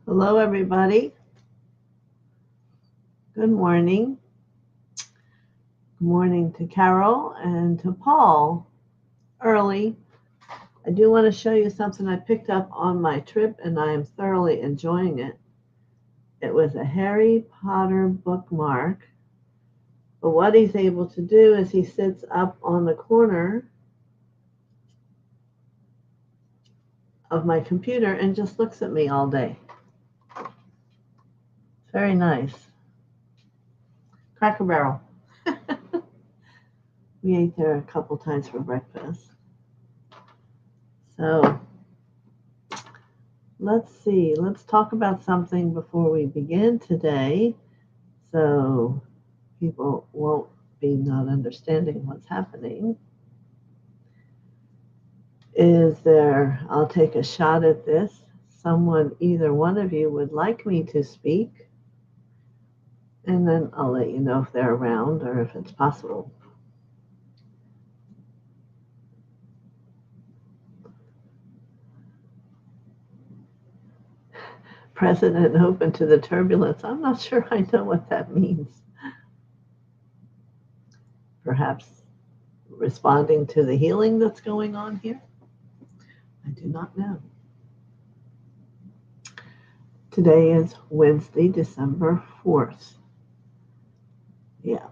Hello, everybody. Good morning. Good morning to Carol and to Paul. Early. I do want to show you something I picked up on my trip, and I am thoroughly enjoying it. It was a Harry Potter bookmark. But what he's able to do is he sits up on the corner of my computer and just looks at me all day. Very nice. Cracker Barrel. We ate there a couple times for breakfast. So let's see. Let's talk about something before we begin today, so people won't be not understanding what's happening. I'll take a shot at this. Either one of you would like me to speak, and then I'll let you know if they're around or if it's possible. Present and open to the turbulence. I'm not sure I know what that means. Perhaps responding to the healing that's going on here? I do not know. Today is Wednesday, December 4th. Yeah.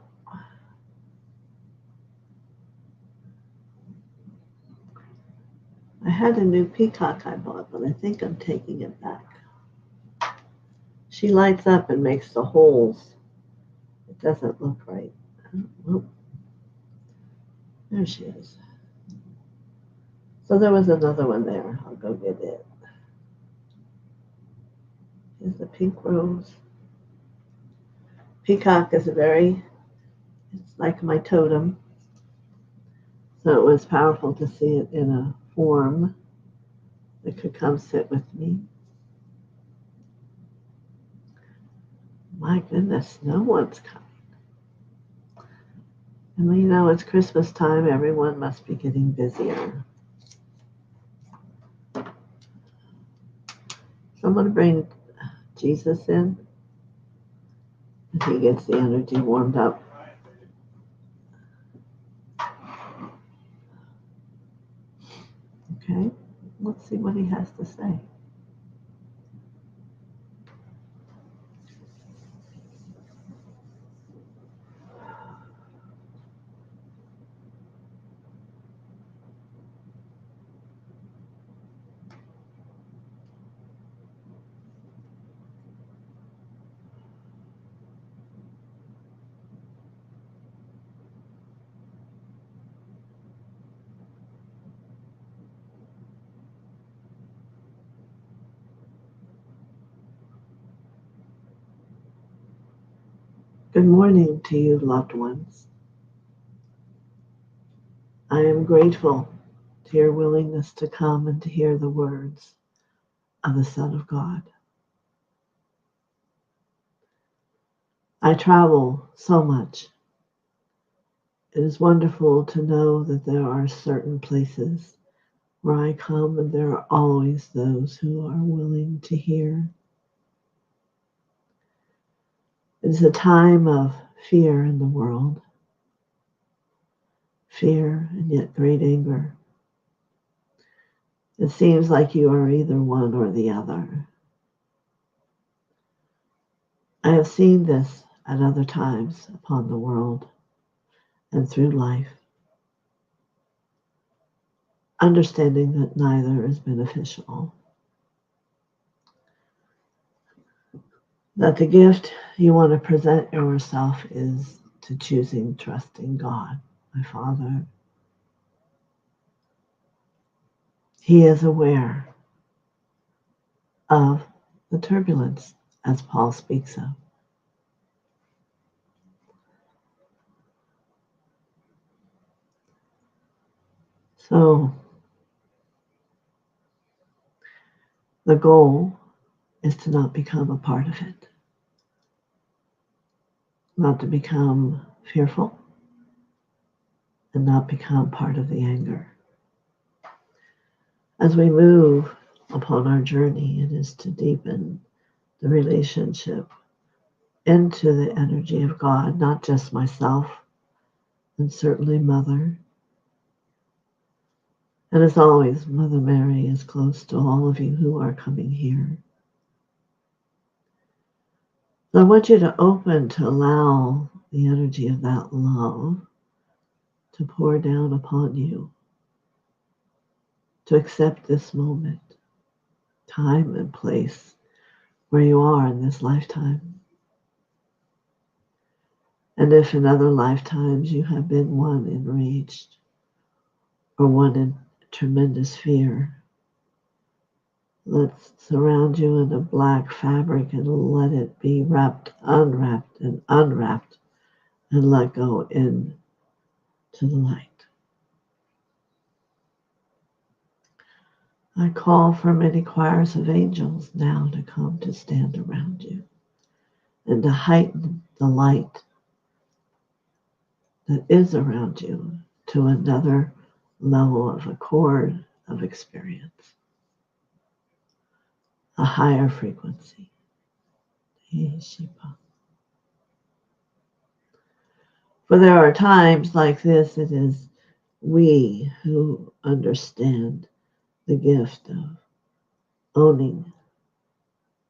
I had a new peacock I bought, but I think I'm taking it back. She lights up and makes the holes. It doesn't look right. Oh, there she is. So there was another one there. I'll go get it. Here's the pink rose. Peacock is it's like my totem. So it was powerful to see it in a form that could come sit with me. My goodness, no one's coming. And it's Christmas time. Everyone must be getting busier. Someone bring Jesus in as he gets the energy warmed up. Okay, let's see what he has to say. Good morning to you, loved ones. I am grateful to your willingness to come and to hear the words of the Son of God. I travel so much. It is wonderful to know that there are certain places where I come and there are always those who are willing to hear. It is a time of fear in the world. Fear and yet great anger. It seems like you are either one or the other. I have seen this at other times upon the world and through life, understanding that neither is beneficial. That the gift you want to present yourself is to choosing trusting God, my Father. He is aware of the turbulence, as Paul speaks of. So the goal is to not become a part of it, not to become fearful, and not become part of the anger. As we move upon our journey, it is to deepen the relationship into the energy of God, not just myself, and certainly Mother. And as always, Mother Mary is close to all of you who are coming here. So I want you to open to allow the energy of that love to pour down upon you, to accept this moment, time and place where you are in this lifetime. And if in other lifetimes you have been one enraged or one in tremendous fear, let's surround you in a black fabric and let it be wrapped, unwrapped, and unwrapped, and let go into the light. I call for many choirs of angels now to come to stand around you and to heighten the light that is around you to another level of accord of experience, a higher frequency. For there are times like this, it is we who understand the gift of owning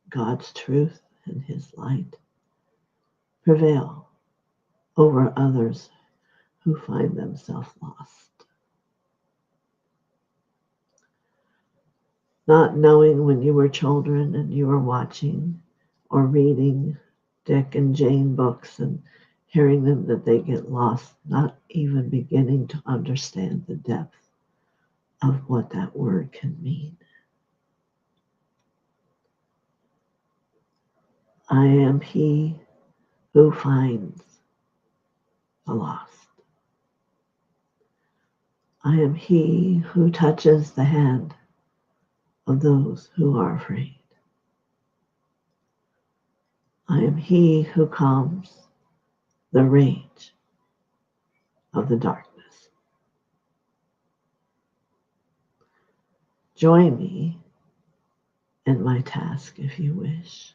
God's truth and His light prevail over others who find themselves lost. Not knowing when you were children and you were watching or reading Dick and Jane books and hearing them that they get lost, not even beginning to understand the depth of what that word can mean. I am He who finds the lost. I am He who touches the hand of those who are afraid. I am He who calms the rage of the darkness. Join me in my task if you wish,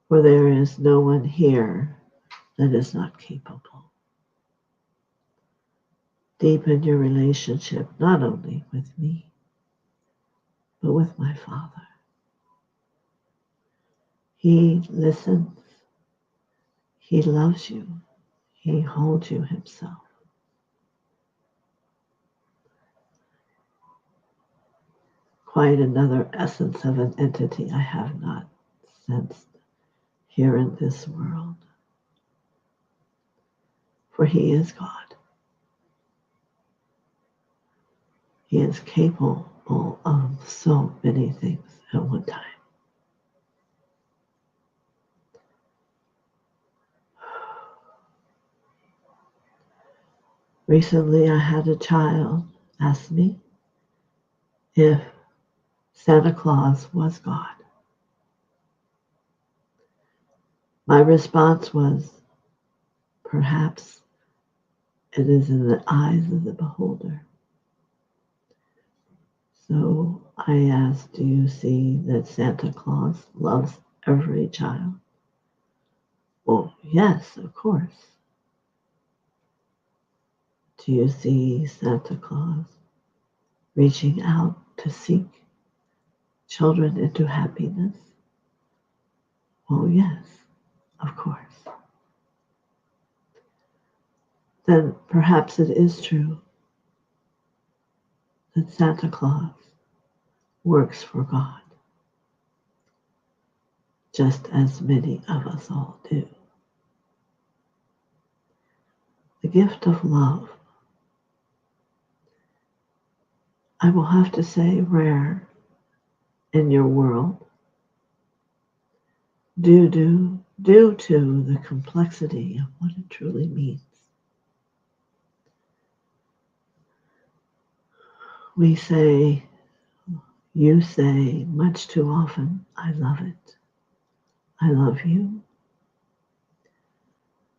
for there is no one here that is not capable. Deepen your relationship not only with me, but with my Father. He listens. He loves you. He holds you Himself. Quite another essence of an entity I have not sensed here in this world. For He is God. He is capable of so many things at one time. Recently, I had a child ask me if Santa Claus was God. My response was, perhaps it is in the eyes of the beholder. So I asked, do you see that Santa Claus loves every child? Well, yes, of course. Do you see Santa Claus reaching out to seek children into happiness? Well, yes, of course. Then perhaps it is true that Santa Claus works for God, just as many of us all do. The gift of love, I will have to say, rare in your world, due to the complexity of what it truly means. We say, you say much too often, I love it. I love you.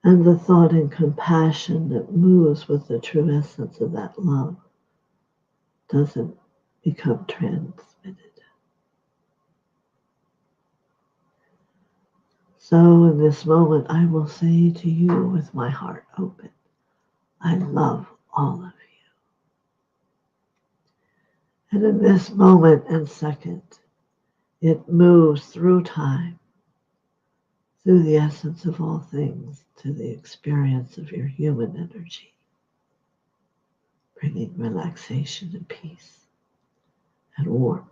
And the thought and compassion that moves with the true essence of that love doesn't become transmitted. So in this moment, I will say to you with my heart open, I love all of you. And in this moment and second, it moves through time, through the essence of all things, to the experience of your human energy, bringing relaxation and peace and warmth.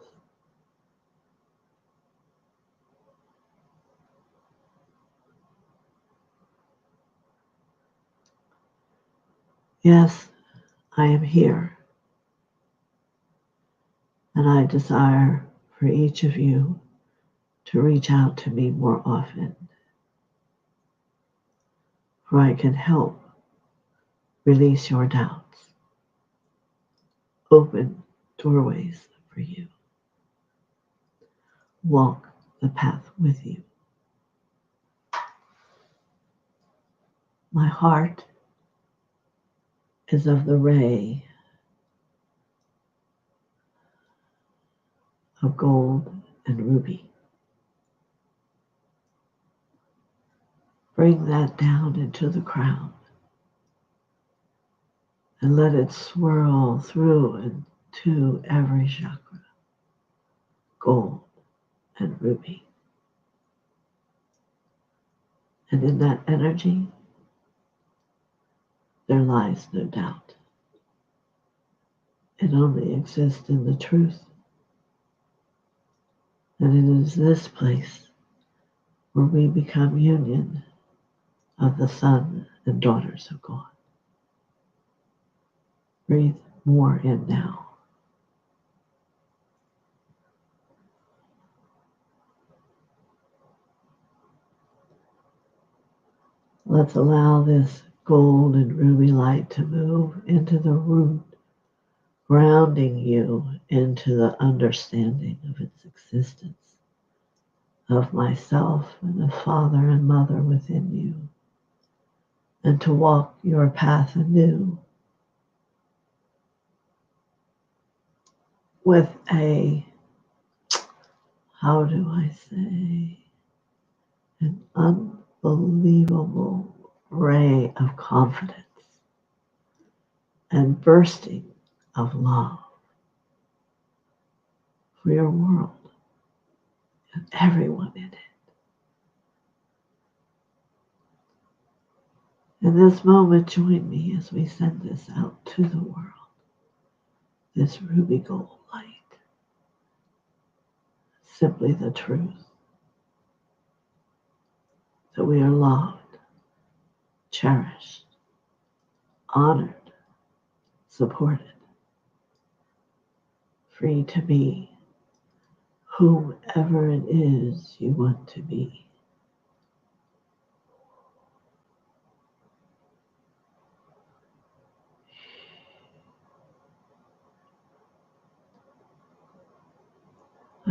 Yes, I am here, and I desire for each of you to reach out to me more often, for I can help release your doubts, open doorways for you, walk the path with you. My heart is of the ray of gold and ruby. Bring that down into the crown and let it swirl through and to every chakra, gold and ruby. And in that energy, there lies no doubt. It only exists in the truth. And it is this place where we become union of the son and daughters of God. Breathe more in now. Let's allow this gold and ruby light to move into the root, grounding you into the understanding of its existence, of myself and the Father and Mother within you, and to walk your path anew with a, how do I say, an unbelievable ray of confidence and bursting of love for your world and everyone in it. In this moment, join me as we send this out to the world, this ruby gold light, simply the truth, that we are loved, cherished, honored, supported, free to be whomever it is you want to be.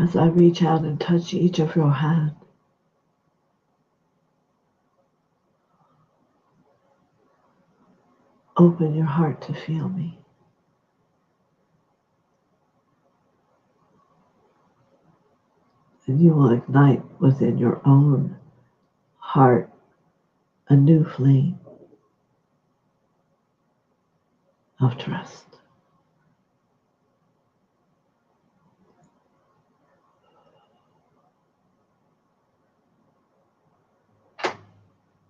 As I reach out and touch each of your hands, open your heart to feel me. And you will ignite within your own heart a new flame of trust.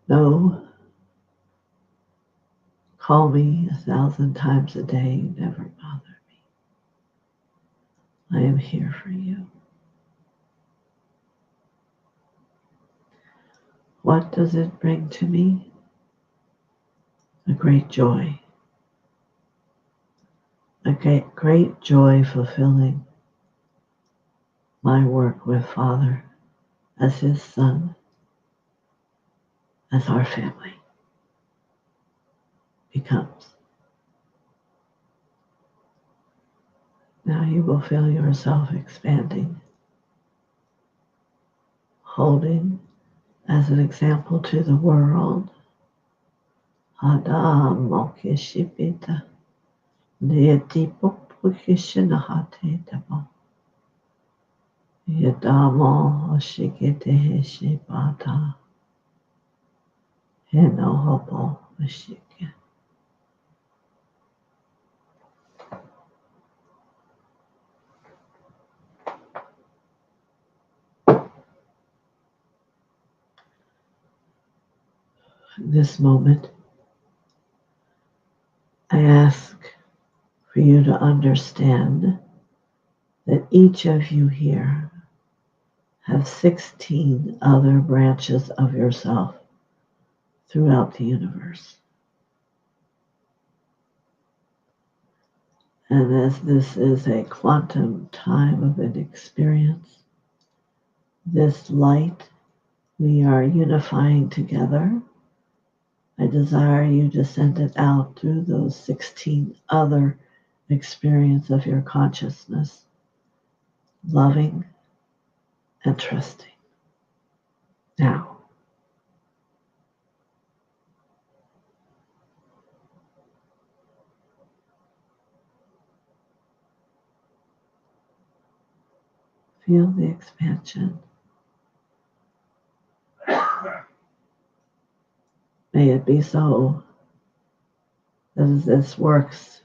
No, call me 1,000 times a day, never bother me. I am here for you. What does it bring to me? A great joy. A great joy fulfilling my work with Father as his son, as our family becomes. Now you will feel yourself expanding, holding as an example to the world. Adam Mokishipita Neatipukishinahateba Yadamo Shikite Shipata Enohopo Mashika. In this moment, I ask for you to understand that each of you here have 16 other branches of yourself throughout the universe. And as this is a quantum time of an experience, this light we are unifying together, I desire you to send it out through those 16 other experiences of your consciousness, loving and trusting. Now, feel the expansion. May it be so that as this works,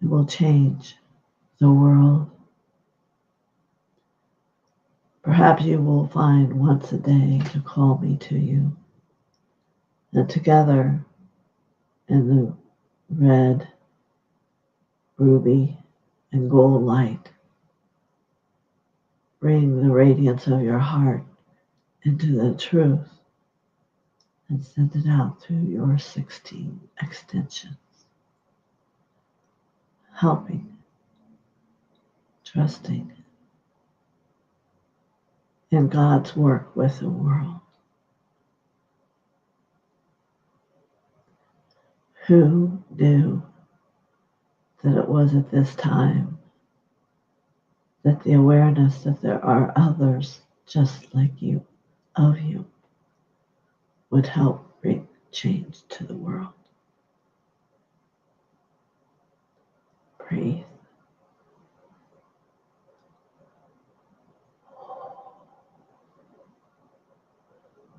it will change the world. Perhaps you will find once a day to call me to you, and together in the red, ruby, and gold light, bring the radiance of your heart into the truth and send it out through your 16 extensions, helping, trusting in God's work with the world. Who knew that it was at this time that the awareness that there are others just like you, of you, would help bring change to the world? Breathe.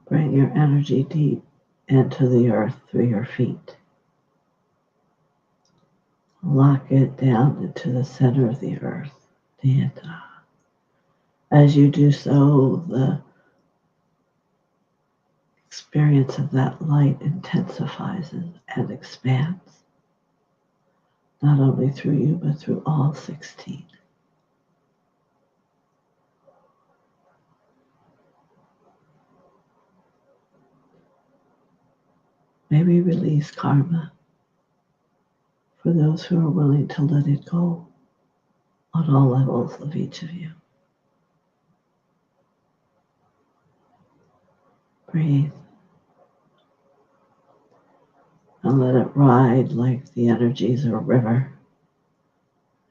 Bring your energy deep into the earth through your feet. Lock it down into the center of the earth. As you do so, the experience of that light intensifies and expands, not only through you, but through all 16. May we release karma for those who are willing to let it go on all levels of each of you. Breathe and let it ride like the energies of a river,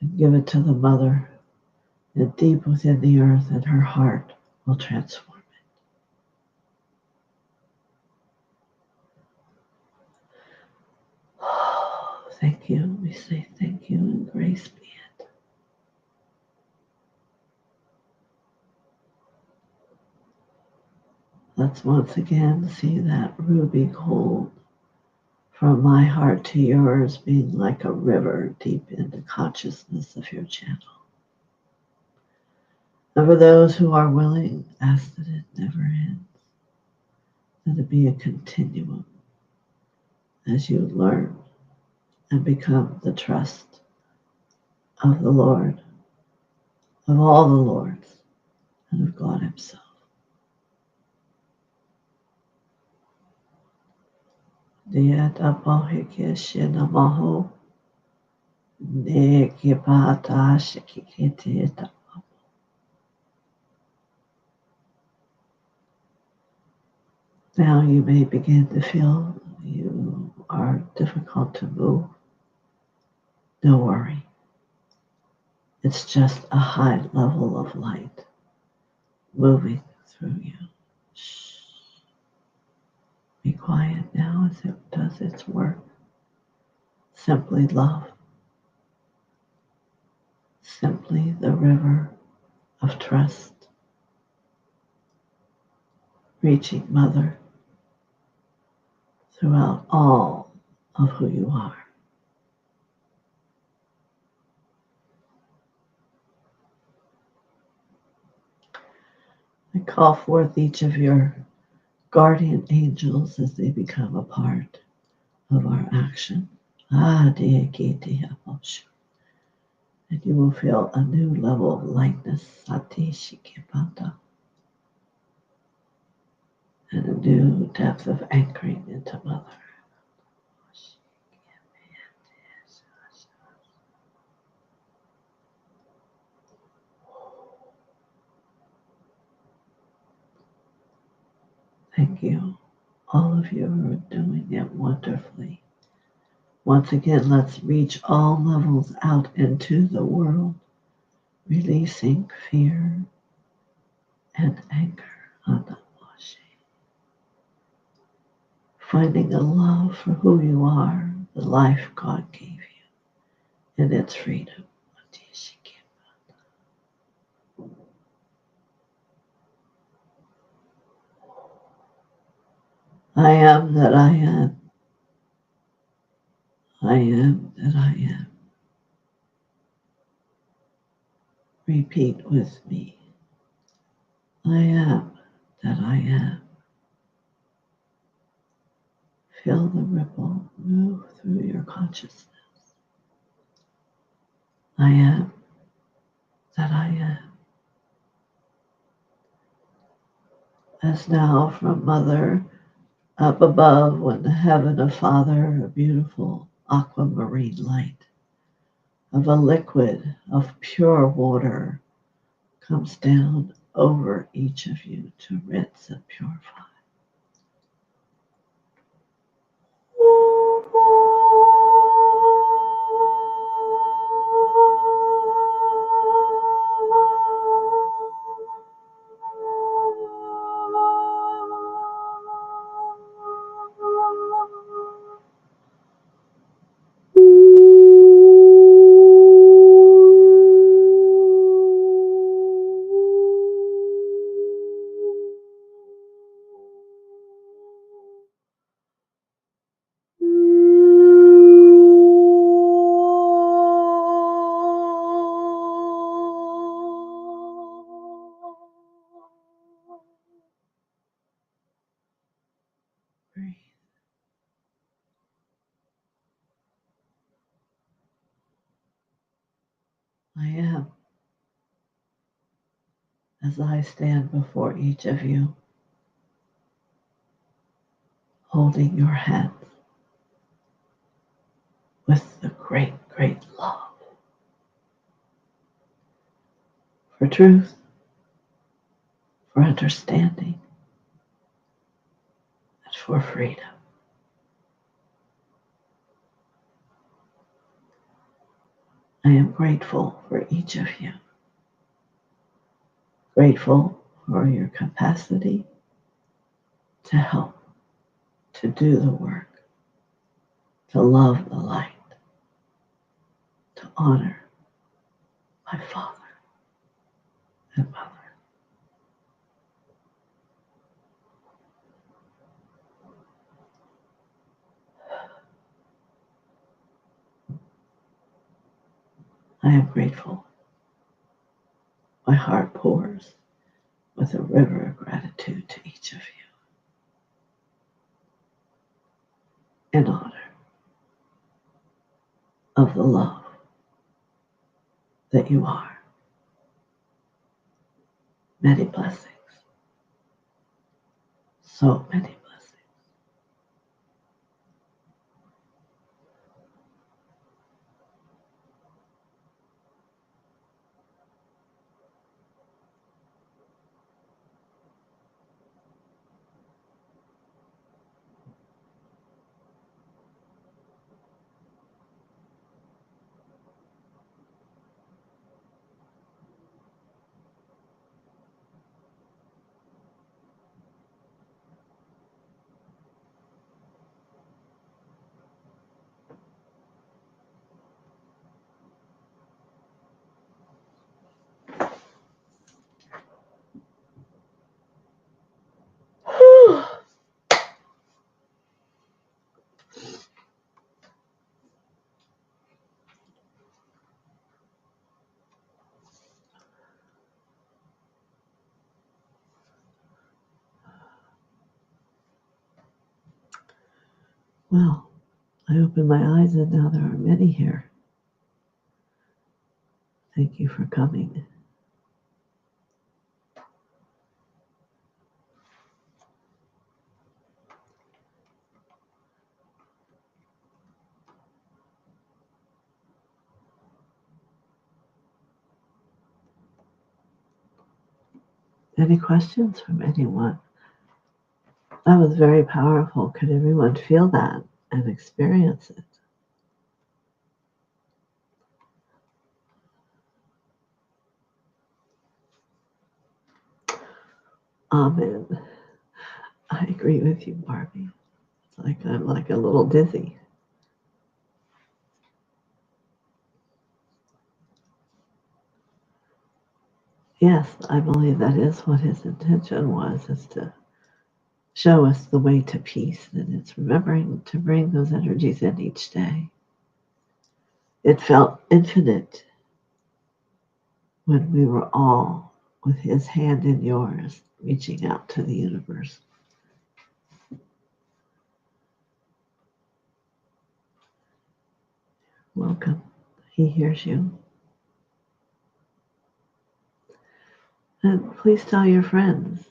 and give it to the mother, and deep within the earth, and her heart will transform it. Thank you. We say thank you and grace be it. Let's once again see that ruby gold from my heart to yours being like a river deep in the consciousness of your channel. And for those who are willing, ask that it never ends, that it be a continuum as you learn and become the trust of the Lord, of all the Lords, and of God Himself. Now you may begin to feel you are difficult to move. Don't worry. It's just a high level of light moving through you. Shh. Be quiet now as it does its work. Simply love. Simply the river of trust. Reaching Mother throughout all of who you are. I call forth each of your guardian angels as they become a part of our action. And you will feel a new level of lightness, and a new depth of anchoring into Mother. Thank you, all of you who are doing it wonderfully. Once again, let's reach all levels out into the world, releasing fear and anger. Finding a love for who you are, the life God gave you, and its freedom. I am that I am. I am that I am. Repeat with me. I am that I am. Feel the ripple move through your consciousness. I am that I am. As now from Mother up above, when the heaven of Father, a beautiful aquamarine light of a liquid of pure water comes down over each of you to rinse and purify. Breathe. I am, as I stand before each of you, holding your hands with the great, great love for truth, for understanding, and for freedom. I am grateful for each of you, grateful for your capacity to help, to do the work, to love the light, to honor my Father and Mother. I am grateful. My heart pours with a river of gratitude to each of you in honor of the love that you are. Many blessings. So many blessings. Well, I opened my eyes and now there are many here. Thank you for coming. Any questions from anyone? That was very powerful. Could everyone feel that and experience it? Amen. I agree with you, Barbie. It's like I'm like a little dizzy. Yes, I believe that is what his intention was, is to show us the way to peace. And it's remembering to bring those energies in each day. It felt infinite when we were all with his hand in yours, reaching out to the universe. Welcome. He hears you. And please tell your friends,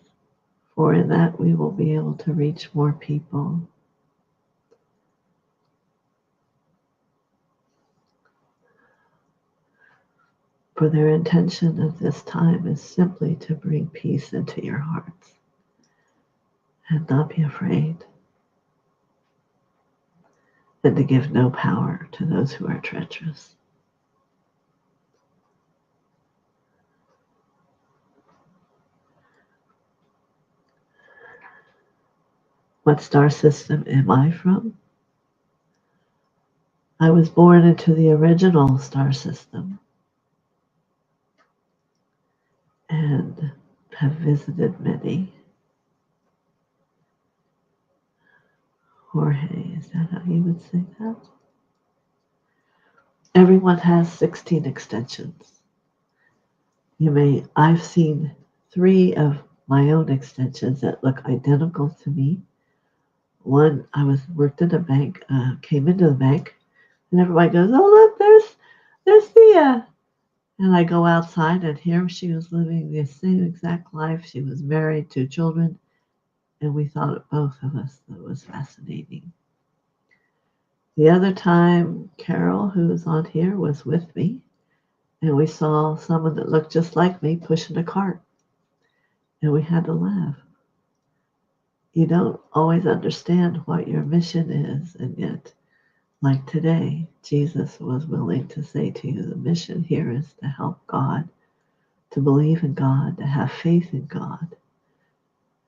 for in that we will be able to reach more people. For their intention of this time is simply to bring peace into your hearts and not be afraid, and to give no power to those who are treacherous. What star system am I from? I was born into the original star system and have visited many. Jorge, is that how you would say that? Everyone has 16 extensions. I've seen 3 of my own extensions that look identical to me. One, I worked at a bank, came into the bank, and everybody goes, "Oh, look, there's Thea." And I go outside, and here she was living the same exact life. She was married, 2 children, and we thought, both of us, that was fascinating. The other time, Carol, who was on here, was with me, and we saw someone that looked just like me pushing a cart, and we had to laugh. You don't always understand what your mission is, and yet, like today, Jesus was willing to say to you, the mission here is to help God, to believe in God, to have faith in God,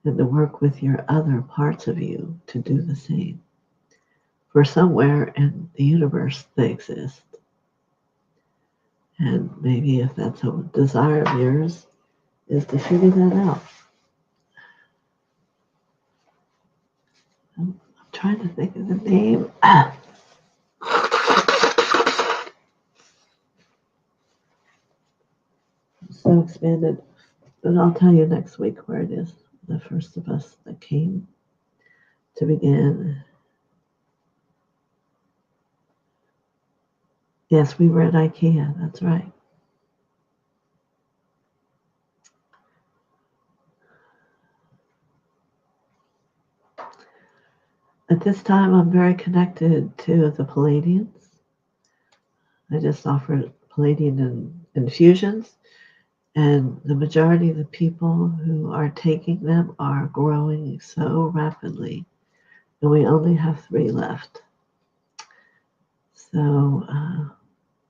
and to work with your other parts of you to do the same. For somewhere in the universe they exist. And maybe if that's a desire of yours, is to figure that out. I'm trying to think of the name. I'm so expanded. But I'll tell you next week where it is. The first of us that came to begin. Yes, we were at IKEA. That's right. At this time, I'm very connected to the Palladians. I just offered Palladian infusions, and the majority of the people who are taking them are growing so rapidly, and we only have 3 left. So,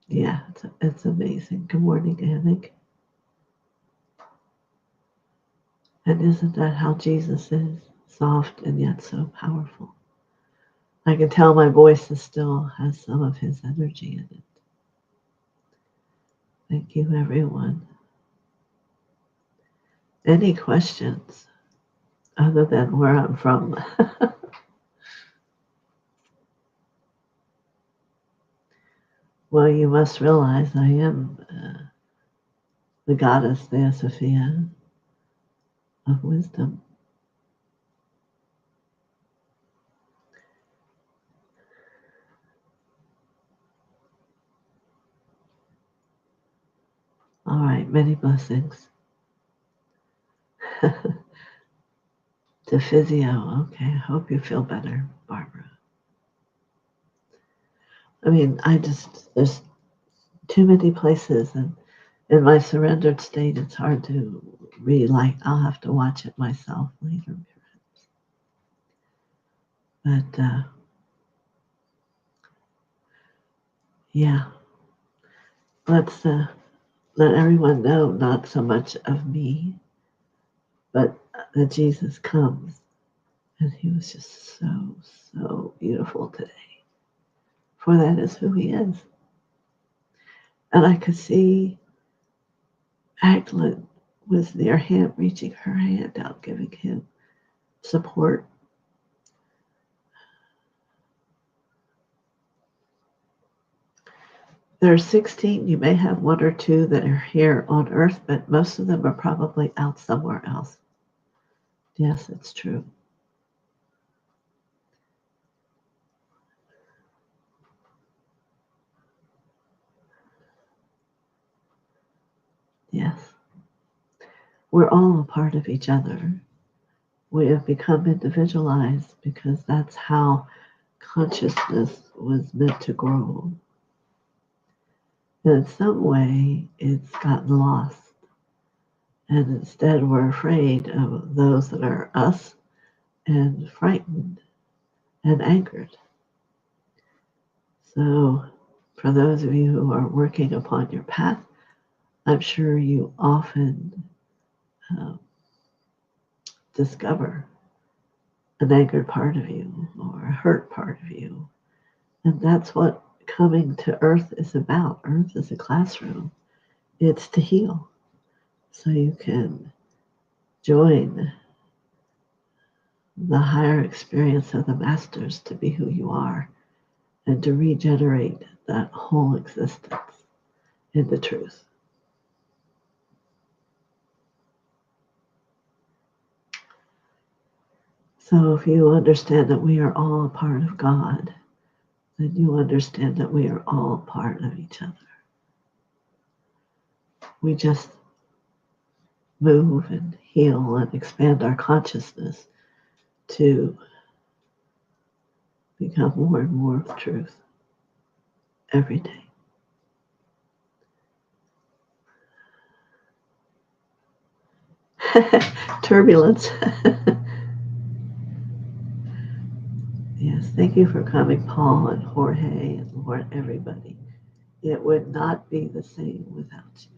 yeah, it's amazing. Good morning, Anik. And isn't that how Jesus is? Soft and yet so powerful. I can tell my voice still has some of his energy in it. Thank you, everyone. Any questions other than where I'm from? Well, you must realize I am the goddess TheoSophia of wisdom. All right, many blessings. To physio, okay, I hope you feel better, Barbara. I mean, there's too many places, and in my surrendered state, it's hard to relight. I'll have to watch it myself later, perhaps. But yeah, let's let everyone know not so much of me, but that Jesus comes. And he was just so, so beautiful today. For that is who he is. And I could see Agdalene with their hand, reaching her hand out, giving him support. There are 16. You may have one or two that are here on earth, but most of them are probably out somewhere else. Yes, it's true. Yes. We're all a part of each other. We have become individualized because that's how consciousness was meant to grow. And in some way, it's gotten lost. And instead, we're afraid of those that are us and frightened and angered. So, for those of you who are working upon your path, I'm sure you often discover an angered part of you or a hurt part of you. And that's what coming to Earth is about. Earth is a classroom, it's to heal. So you can join the higher experience of the masters to be who you are and to regenerate that whole existence in the truth. So if you understand that we are all a part of God, then you understand that we are all part of each other. We just move and heal and expand our consciousness to become more and more of truth every day. Turbulence. Yes, thank you for coming, Paul and Jorge and Lord, everybody. It would not be the same without you.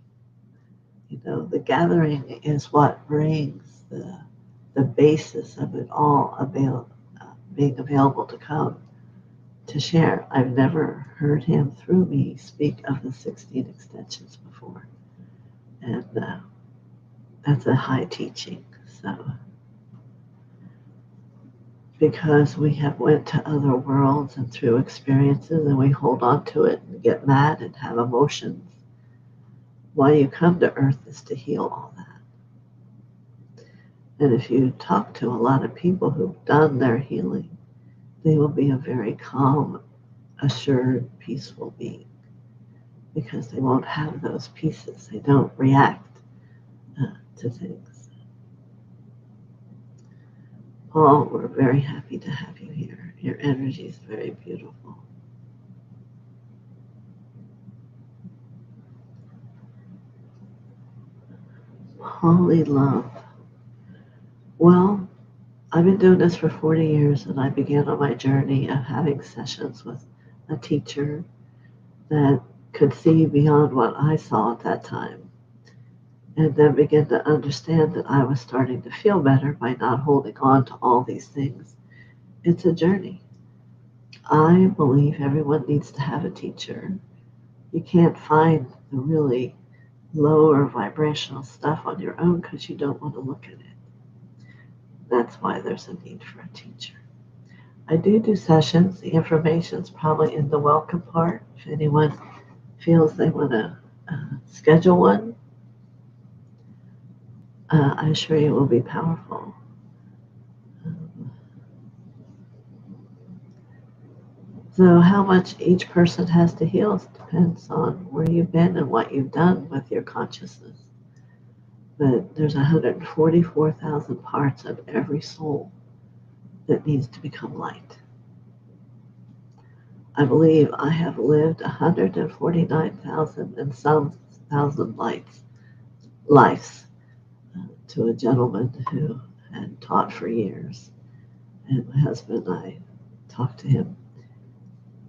You know, the gathering is what brings the basis of it all being available to come to share. I've never heard him through me speak of the 16 extensions before. And that's a high teaching. So, because we have went to other worlds and through experiences and we hold on to it and get mad and have emotions, why you come to Earth is to heal all that. And if you talk to a lot of people who've done their healing, they will be a very calm, assured, peaceful being because they won't have those pieces. They don't react to things. Paul, we're very happy to have you here. Your energy is very beautiful. Holy love. Well, I've been doing this for 40 years, and I began on my journey of having sessions with a teacher that could see beyond what I saw at that time, and then begin to understand that I was starting to feel better by not holding on to all these things. It's a journey. I believe everyone needs to have a teacher. You can't find the really lower vibrational stuff on your own because you don't want to look at it. That's why there's a need for a teacher. I do sessions. The information's probably in the welcome part. If anyone feels they want to schedule one, I assure you it will be powerful. So how much each person has to heal depends on where you've been and what you've done with your consciousness. But there's 144,000 parts of every soul that needs to become light. I believe I have lived 149,000 and some thousand lives to a gentleman who had taught for years. And my husband and I talked to him.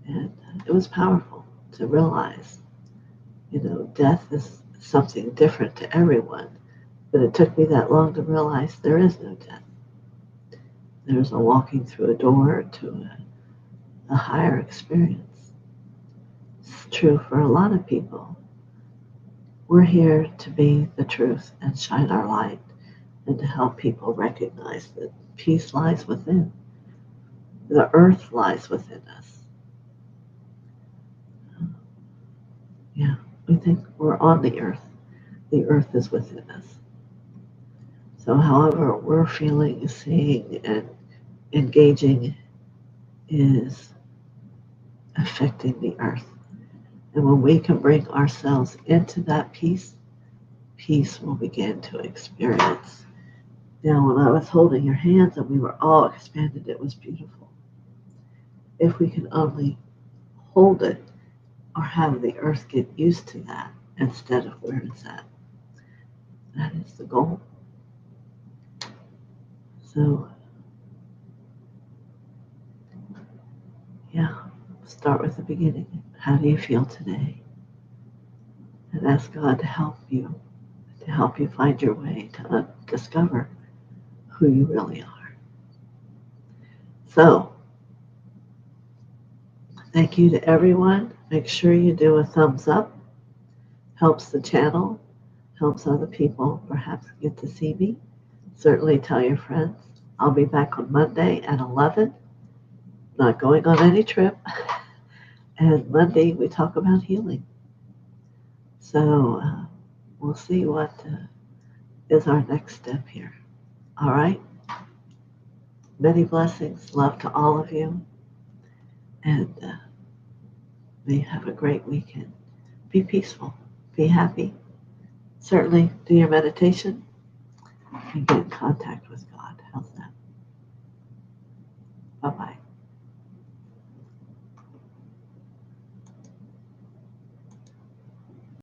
And it was powerful to realize, death is something different to everyone. But it took me that long to realize there is no death. There's a walking through a door to a higher experience. It's true for a lot of people. We're here to be the truth and shine our light and to help people recognize that peace lies within. The earth lies within us. Yeah, we think we're on the earth. The earth is within us. So however we're feeling, seeing, and engaging is affecting the earth. And when we can bring ourselves into that peace, peace will begin to experience. Now, when I was holding your hands and we were all expanded, it was beautiful. If we can only hold it or have the earth get used to that instead of where it's at, that is the goal. So, yeah, start with the beginning. How do you feel today? And ask God to help you find your way to discover who you really are. So, thank you to everyone. Make sure you do a thumbs up. Helps the channel, helps other people perhaps get to see me. Certainly tell your friends. I'll be back on Monday at 11. Not going on any trip. And Monday we talk about healing. So we'll see what is our next step here. All right? Many blessings. Love to all of you. And may you have a great weekend. Be peaceful. Be happy. Certainly do your meditation and get in contact with God. How's that? Bye-bye.